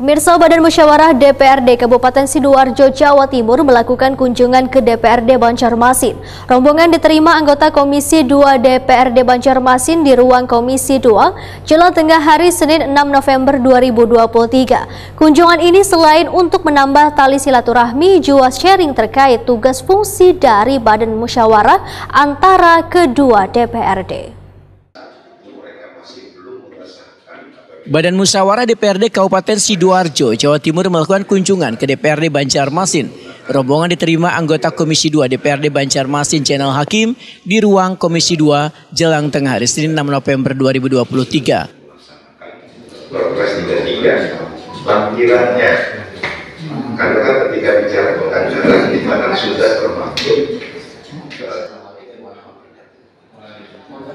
Pemirsa, Badan Musyawarah DPRD Kabupaten Sidoarjo, Jawa Timur melakukan kunjungan ke DPRD Banjarmasin. Rombongan diterima anggota Komisi 2 DPRD Banjarmasin di ruang Komisi 2, Jalan Tengah hari Senin 6 November 2023. Kunjungan ini selain untuk menambah tali silaturahmi, juga sharing terkait tugas fungsi dari Badan Musyawarah antara kedua DPRD. Badan Musyawarah DPRD Kabupaten Sidoarjo, Jawa Timur melakukan kunjungan ke DPRD Banjarmasin. Rombongan diterima anggota Komisi 2 DPRD Banjarmasin Zainal Hakim di ruang Komisi 2 Jalan Tengah hari Senin 6 November 2023. Perpres 33 lampirannya, karena kan ketika bicara pengajuan di mana sudah termaktub.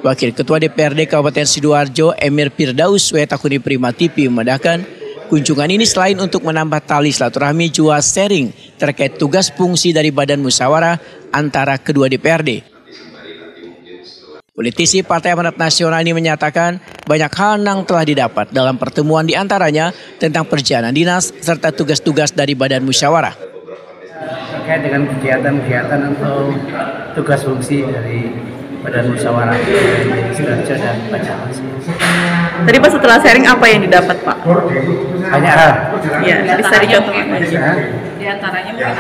Wakil Ketua DPRD Kabupaten Sidoarjo, Emir Firdaus Wetakuni Prima TV memandangkan kunjungan ini selain untuk menambah tali silaturahmi, juga sharing terkait tugas fungsi dari Badan Musyawarah antara kedua DPRD. Politisi Partai Amanat Nasional ini menyatakan banyak hal yang telah didapat dalam pertemuan, diantaranya tentang perjalanan dinas serta tugas-tugas dari Badan Musyawarah. Terkait dengan kegiatan-kegiatan atau tugas fungsi dari Badan Musyawarah Sidoarjo dan Banjarmasin. Tadi Pak setelah sharing apa yang didapat Pak? Banyak hal. Ya, bisa dicontohkan. Di antaranya mungkin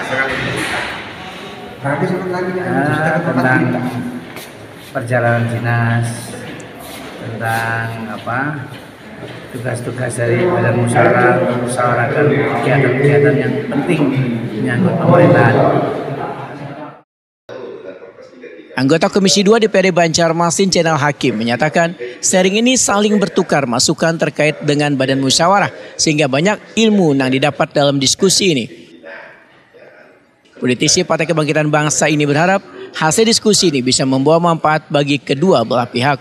Tentang perjalanan dinas, tentang tugas-tugas dari Badan Musyawarah, musyawarahkan kegiatan-kegiatan yang penting menyangkut pemerintahan. Anggota Komisi 2 DPRD Banjarmasin Zainal Hakim menyatakan sharing ini saling bertukar masukan terkait dengan Badan Musyawarah sehingga banyak ilmu yang didapat dalam diskusi ini. Politisi Partai Kebangkitan Bangsa ini berharap hasil diskusi ini bisa membawa manfaat bagi kedua belah pihak.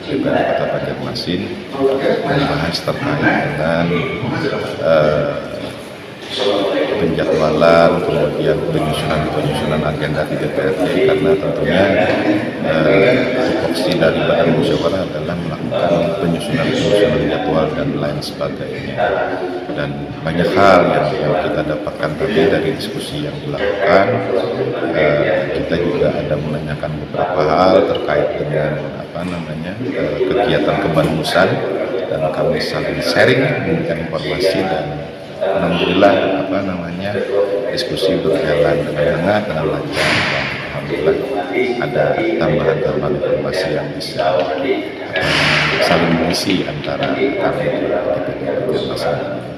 DPRD Kota Banjarmasin membahas terkait dengan penjadwalan, kemudian penyusunan agenda di DPRD, karena tentunya tupoksi dari Badan Musyawarah adalah melakukan penyusunan jadwal dan lain sebagainya. Dan banyak hal yang kita dapatkan tadi dari diskusi yang dilakukan. Kita juga ada menanyakan beberapa hal terkait dengan kegiatan kebanusan, dan kami saling sharing, memberikan informasi, dan alhamdulillah diskusi berjalan dengan hangat, dengan lancar, dan alhamdulillah ada tambahan informasi yang bisa saling mengisi antara kami di masing-masing.